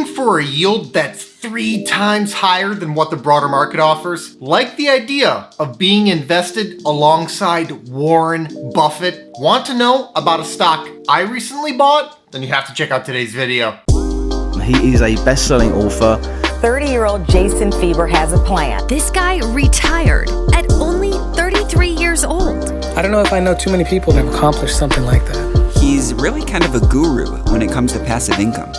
Looking for a yield that's 3 times higher than what the broader market offers? Like the idea of being invested alongside Warren Buffett? Want to know about a stock I recently bought? Then you have to check out today's video. He is a best-selling author. 30-year-old Jason Fieber has a plan. This guy retired at only 33 years old. I don't know if I know too many people that have accomplished something like that. He's really kind of a guru when it comes to passive income.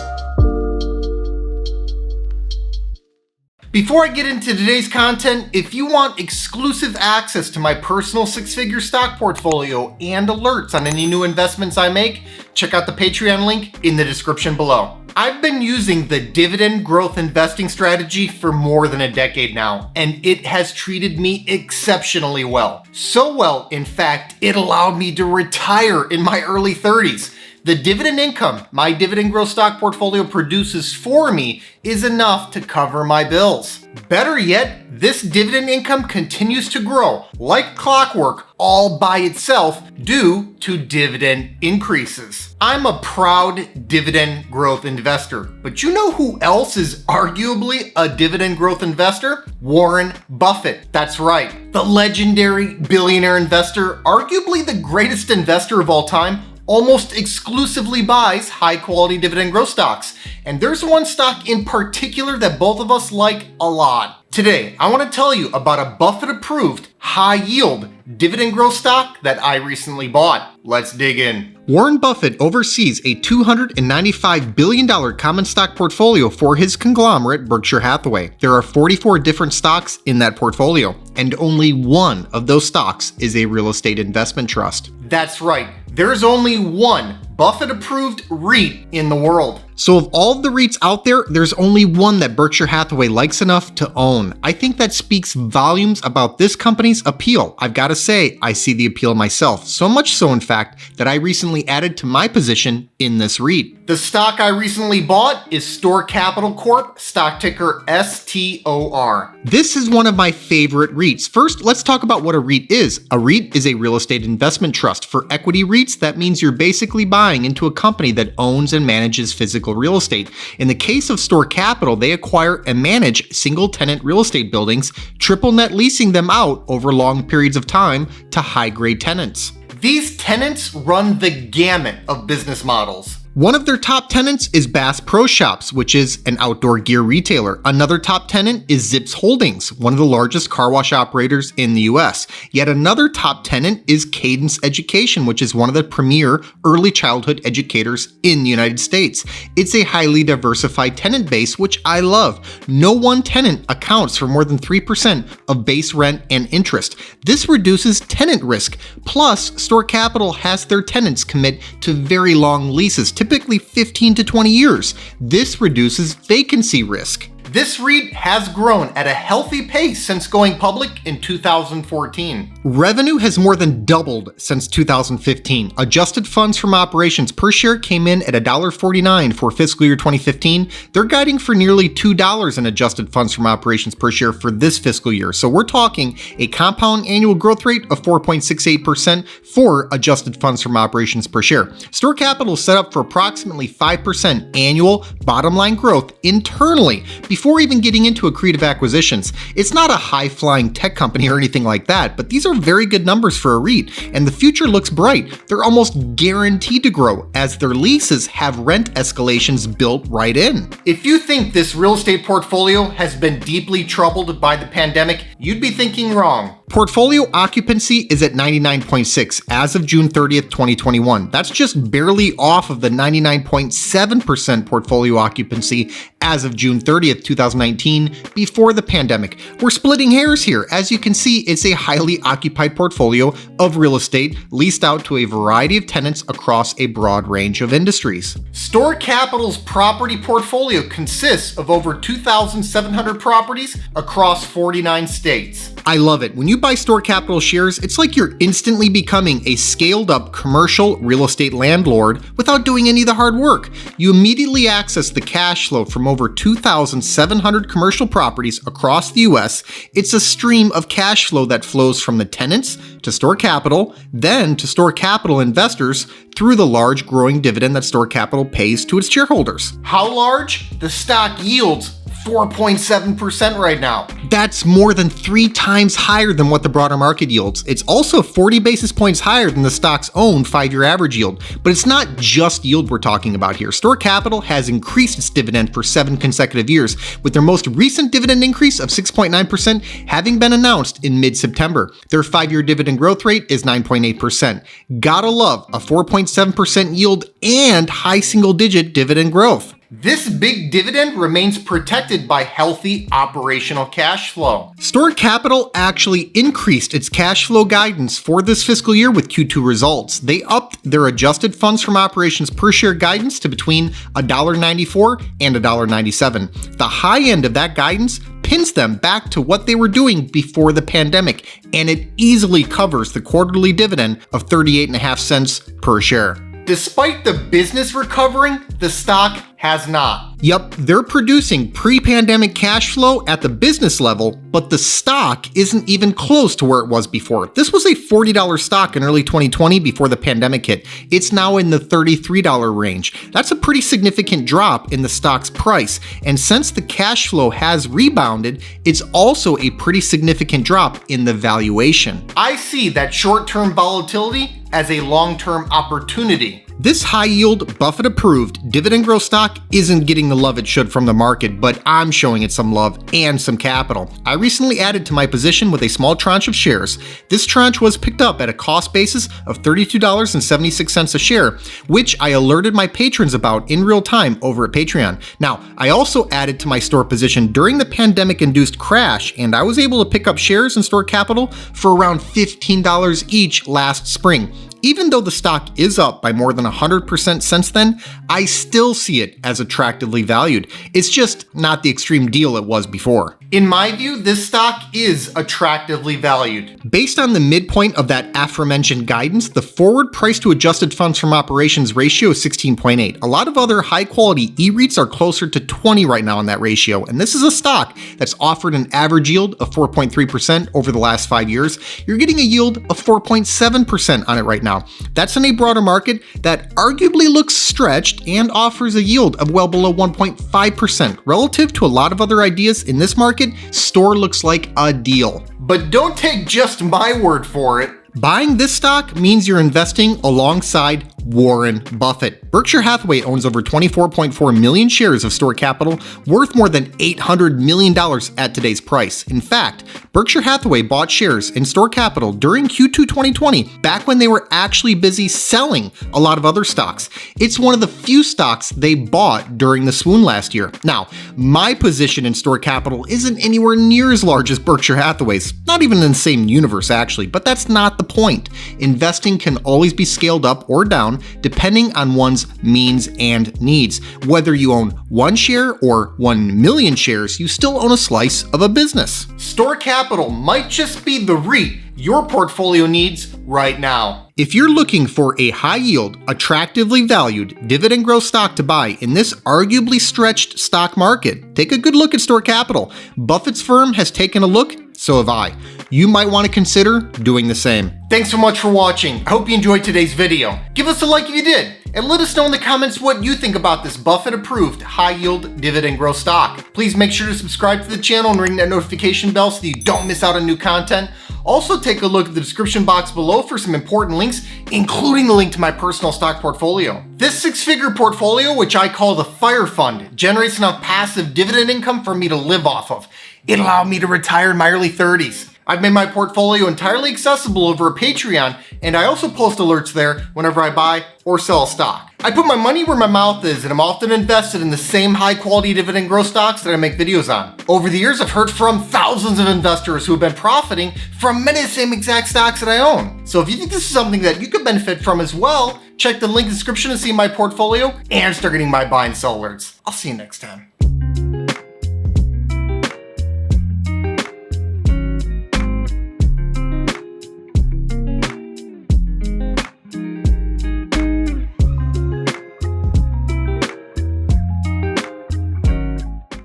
Before I get into today's content, if you want exclusive access to my personal 6-figure stock portfolio and alerts on any new investments I make, check out the Patreon link in the description below. I've been using the dividend growth investing strategy for more than a decade now, and it has treated me exceptionally well. So well, in fact, it allowed me to retire in my early 30s. The dividend income my dividend growth stock portfolio produces for me is enough to cover my bills. Better yet, this dividend income continues to grow like clockwork all by itself due to dividend increases. I'm a proud dividend growth investor, but you know who else is arguably a dividend growth investor? Warren Buffett. That's right, the legendary billionaire investor, arguably the greatest investor of all time, almost exclusively buys high-quality dividend growth stocks. And there's one stock in particular that both of us like a lot. Today, I want to tell you about a Buffett-approved high-yield dividend growth stock that I recently bought. Let's dig in. Warren Buffett oversees a $295 billion common stock portfolio for his conglomerate, Berkshire Hathaway. There are 44 different stocks in that portfolio, and only one of those stocks is a real estate investment trust. That's right. There's only one Buffett-approved REIT in the world. So of all of the REITs out there, there's only one that Berkshire Hathaway likes enough to own. I think that speaks volumes about this company's appeal. I've got to say, I see the appeal myself. So much so, in fact, that I recently added to my position in this REIT. The stock I recently bought is Store Capital Corp, stock ticker STOR. This is one of my favorite REITs. First, let's talk about what a REIT is. A REIT is a real estate investment trust. For equity REITs, that means you're basically buying into a company that owns and manages physical real estate. In the case of Store Capital, they acquire and manage single-tenant real estate buildings, triple net leasing them out over long periods of time to high-grade tenants. These tenants run the gamut of business models. One of their top tenants is Bass Pro Shops, which is an outdoor gear retailer. Another top tenant is Zips Holdings, one of the largest car wash operators in the US. Yet another top tenant is Cadence Education, which is one of the premier early childhood educators in the United States. It's a highly diversified tenant base, which I love. No one tenant accounts for more than 3% of base rent and interest. This reduces tenant risk. Plus, Store Capital has their tenants commit to very long leases, typically 15 to 20 years. This reduces vacancy risk. This REIT has grown at a healthy pace since going public in 2014. Revenue has more than doubled since 2015. Adjusted funds from operations per share came in at $1.49 for fiscal year 2015. They're guiding for nearly $2 in adjusted funds from operations per share for this fiscal year. So we're talking a compound annual growth rate of 4.68% for adjusted funds from operations per share. Store Capital is set up for approximately 5% annual bottom line growth internally before even getting into accretive acquisitions. It's not a high-flying tech company or anything like that, but these are very good numbers for a REIT, and the future looks bright. They're almost guaranteed to grow, as their leases have rent escalations built right in. If you think this real estate portfolio has been deeply troubled by the pandemic, you'd be thinking wrong. Portfolio occupancy is at 99.6 as of June 30th, 2021. That's just barely off of the 99.7% portfolio occupancy as of June 30th, 2019, before the pandemic. We're splitting hairs here. As you can see, it's a highly occupied portfolio of real estate leased out to a variety of tenants across a broad range of industries. Store Capital's property portfolio consists of over 2,700 properties across 49 states. I love it. When you you buy Store Capital shares, it's like you're instantly becoming a scaled up commercial real estate landlord without doing any of the hard work. You immediately access the cash flow from over 2,700 commercial properties across the US. It's a stream of cash flow that flows from the tenants to Store Capital, then to Store Capital investors through the large growing dividend that Store Capital pays to its shareholders. How large? The stock yields 4.7% right now. That's more than 3 times higher than what the broader market yields. It's also 40 basis points higher than the stock's own 5-year average yield. But it's not just yield we're talking about here. Store Capital has increased its dividend for 7 consecutive years, with their most recent dividend increase of 6.9% having been announced in mid-September. Their 5-year dividend growth rate is 9.8%. Gotta love a 4.7% yield and high single-digit dividend growth. This big dividend remains protected by healthy operational cash flow. Store Capital actually increased its cash flow guidance for this fiscal year with Q2 results. They upped their adjusted funds from operations per share guidance to between $1.94 and $1.97. The high end of that guidance pins them back to what they were doing before the pandemic, and it easily covers the quarterly dividend of 38.5 cents per share. Despite the business recovering, the stock has not. Yep, they're producing pre-pandemic cash flow at the business level, but the stock isn't even close to where it was before. This was a $40 stock in early 2020 before the pandemic hit. It's now in the $33 range. That's a pretty significant drop in the stock's price. And since the cash flow has rebounded, it's also a pretty significant drop in the valuation. I see that short-term volatility as a long-term opportunity. This high-yield, Buffett-approved dividend growth stock isn't getting the love it should from the market, but I'm showing it some love and some capital. I recently added to my position with a small tranche of shares. This tranche was picked up at a cost basis of $32.76 a share, which I alerted my patrons about in real time over at Patreon. Now, I also added to my store position during the pandemic-induced crash, and I was able to pick up shares in Store Capital for around $15 each last spring. Even though the stock is up by more than 100% since then, I still see it as attractively valued. It's just not the extreme deal it was before. In my view, this stock is attractively valued. Based on the midpoint of that aforementioned guidance, the forward price to adjusted funds from operations ratio is 16.8. A lot of other high-quality E-REITs are closer to 20 right now in that ratio, and this is a stock that's offered an average yield of 4.3% over the last 5 years. You're getting a yield of 4.7% on it right now. That's in a broader market that arguably looks stretched and offers a yield of well below 1.5%. Relative to a lot of other ideas in this market, Store looks like a deal. But don't take just my word for it. Buying this stock means you're investing alongside Warren Buffett. Berkshire Hathaway owns over 24.4 million shares of Store Capital, worth more than $800 million at today's price. In fact, Berkshire Hathaway bought shares in Store Capital during Q2 2020, back when they were actually busy selling a lot of other stocks. It's one of the few stocks they bought during the swoon last year. Now, my position in Store Capital isn't anywhere near as large as Berkshire Hathaway's, not even in the same universe actually, but that's not the point. Investing can always be scaled up or down depending on one's means and needs. Whether you own 1 share or 1 million shares, you still own a slice of a business. Store Capital might just be the REIT your portfolio needs right now. If you're looking for a high-yield, attractively valued, dividend growth stock to buy in this arguably stretched stock market, take a good look at Store Capital. Buffett's firm has taken a look, so have I. You might want to consider doing the same. Thanks so much for watching. I hope you enjoyed today's video. Give us a like if you did, and let us know in the comments what you think about this Buffett-approved high-yield dividend growth stock. Please make sure to subscribe to the channel and ring that notification bell so that you don't miss out on new content. Also, take a look at the description box below for some important links, including the link to my personal stock portfolio. This 6-figure portfolio, which I call the Fire Fund, generates enough passive dividend income for me to live off of. It allowed me to retire in my early 30s. I've made my portfolio entirely accessible over a Patreon, and I also post alerts there whenever I buy or sell a stock. I put my money where my mouth is, and I'm often invested in the same high-quality dividend growth stocks that I make videos on. Over the years, I've heard from thousands of investors who have been profiting from many of the same exact stocks that I own. So if you think this is something that you could benefit from as well, check the link in the description to see my portfolio and start getting my buy and sell alerts. I'll see you next time.